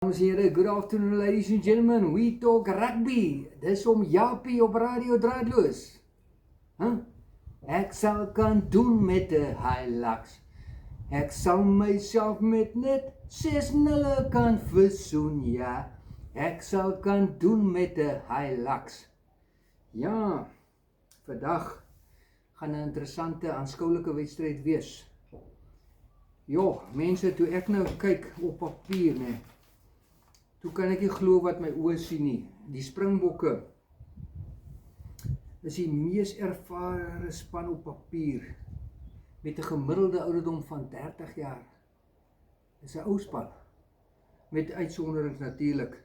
Dames en heren, good afternoon ladies and gentlemen, we talk rugby. Dis om Japie op radio draadloos. Ek sal kan doen met 'n Hilux. Ek sal myself met net 6-0 kan versoen, ja. Ek sal kan doen met 'n Hilux. Ja, vandag gaan 'n interessante aanskoulike wedstryd wees. Jo, mense, toe ek nou kyk op papier, nee. Toe kan ek nie glo wat my oë sien nie. Die Springbokke is die mees ervare span op papier met 'n gemiddelde ouderdom van 30 jaar. Dis 'n ou span met uitsonderings natuurlik.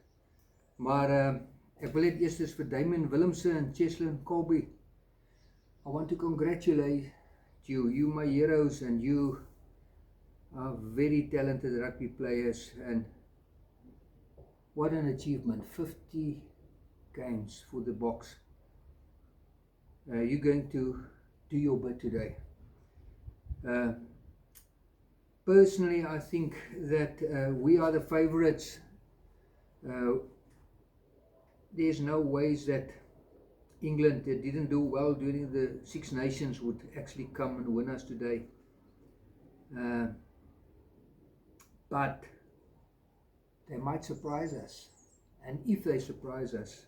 Maar ek wil net eers vir Damian Willemse en Cheslin Kolbe. I want to congratulate you. You my heroes and you are very talented rugby players and what an achievement, 50 games for the Boks. You're going to do your bit today. Personally, I think that we are the favourites. There's no ways that England that didn't do well during the Six Nations would actually come and win us today. But they might surprise us, and if they surprise us,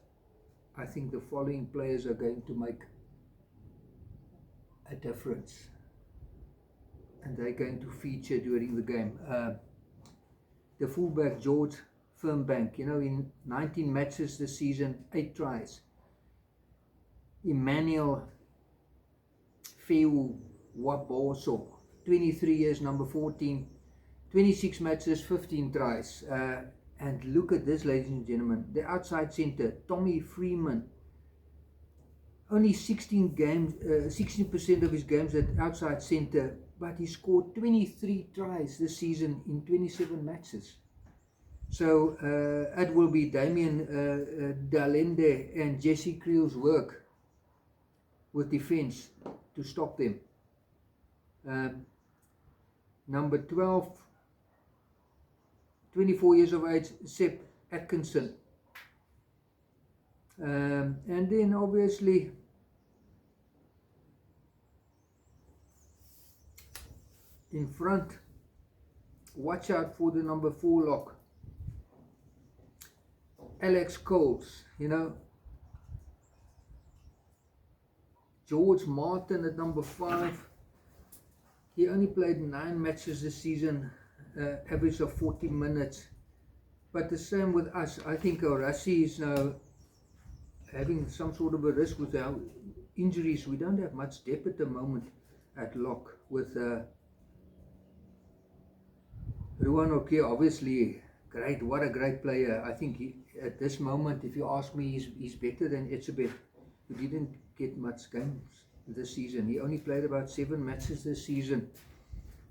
I think the following players are going to make a difference, and they're going to feature during the game. The fullback George Fernbank, in 19 matches this season, 8 tries. Emmanuel Feu Waboso, 23 years, number 14, 26 matches, 15 tries. And look at this, ladies and gentlemen. The outside centre, Tommy Freeman. Only 16% of his games at outside centre, but he scored 23 tries this season in 27 matches. So it will be Damien Dalende and Jesse Creel's work with defence to stop them. Number 12, 24 years of age, Sepp Atkinson. And then obviously in front, watch out for the number 4 lock, Alex Coles, George Martin at number 5. He only played 9 matches this season, average of 40 minutes. But the same with us. I think Rassi is now having some sort of a risk with our injuries. We don't have much depth at the moment at lock with Ruan Oke, obviously great. What a great player. I think at this moment, if you ask me, he's better than Etzebeth, who didn't get much games this season. He only played about 7 matches this season.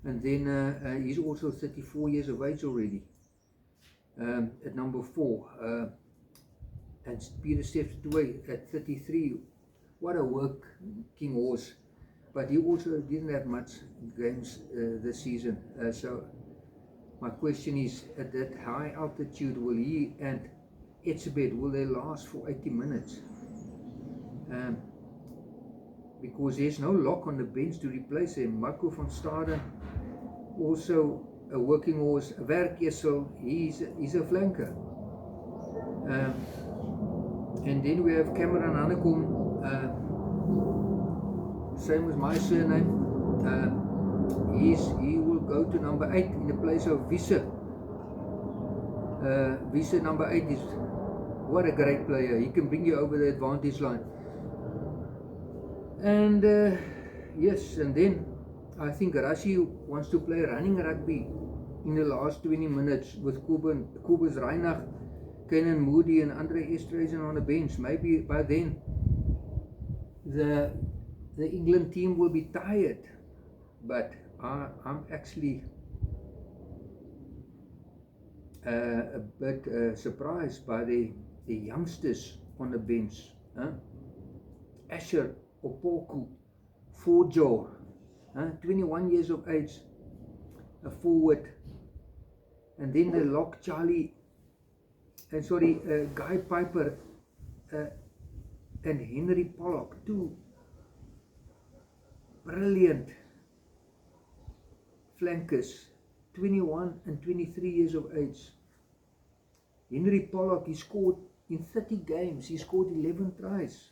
And then he's also 34 years of age already. At number 4. And Peter Steptoe at 33. What a working horse. But he also didn't have much games this season. So my question is, at that high altitude, will he and Etzebeth, will they last for 80 minutes? Because there's no lock on the bench to replace him. Marco van Staden, also a working horse. Werkessel, he's a flanker. And then we have Cameron Hanekom, same as my surname. He will go to number 8 in the place of Wiese. Wiese number 8 is, what a great player. He can bring you over the advantage line. And yes, and then I think Rassi wants to play running rugby in the last 20 minutes with Kobus Reinach, Kenan Moody and Andre Esterhuizen on the bench. Maybe by then the England team will be tired. But I'm actually a bit surprised by the youngsters on the bench. Asher Opoku, Forjo, 21 years of age, a forward. And then the lock Charlie Guy Piper and Henry Pollock, two brilliant flankers, 21 and 23 years of age. Henry Pollock, he scored in 30 games, he scored 11 tries.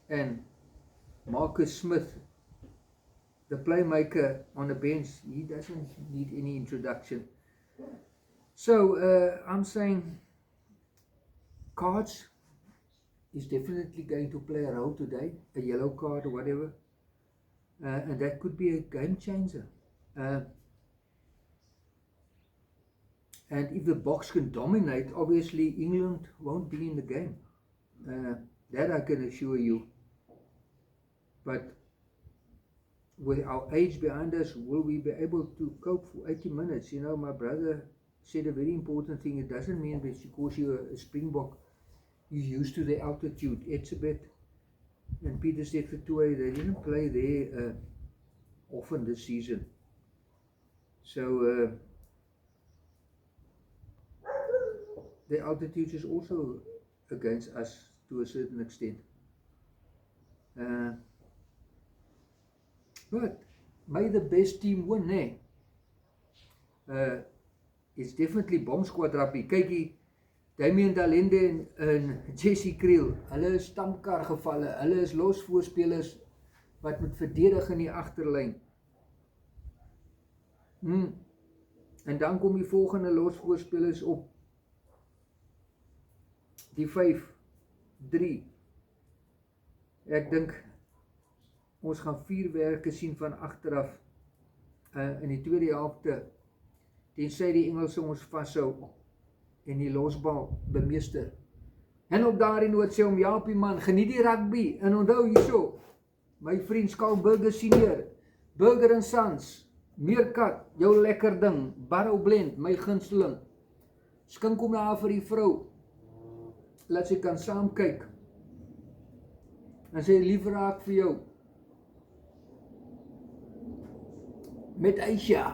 And Marcus Smith, the playmaker on the bench, he doesn't need any introduction. So I'm saying cards is definitely going to play a role today, a yellow card or whatever, and that could be a game changer. And if the Boks can dominate, obviously England won't be in the game. That I can assure you. But with our age behind us, will we be able to cope for 80 minutes? You know, my brother said a very important thing. It doesn't mean that because you're a Springbok, you're used to the altitude. Etzebeth and Pieterstad Fetooi, they didn't play there often this season. So the altitude is also against us to a certain extent. But may the best team win, it's definitely Bomb Squad rugby. Kykie, Damian Dalende en Jesse Kriel, hulle is stamkar gevalle, hulle is losvoorspelers wat moet verdedig in die agterlyn. En dan kom die volgende losvoorspelers op die 5-3. Ek dink ons gaan vuurwerke sien van agteraf in die tweede helfte, tensy die Engelse ons vashou en die losbal bemeester. En op daardie noot sê om Japie man, geniet die rugby en onthou hierso, my vriend Skalk Burger Senior, Burger & Sons, Meerkat, jou lekker ding, Barrow Blend, my gunsteling. Skink hom daar vir die vrou, laat sy kan saam kyk. En sy lief raak vir jou. Met Aisha.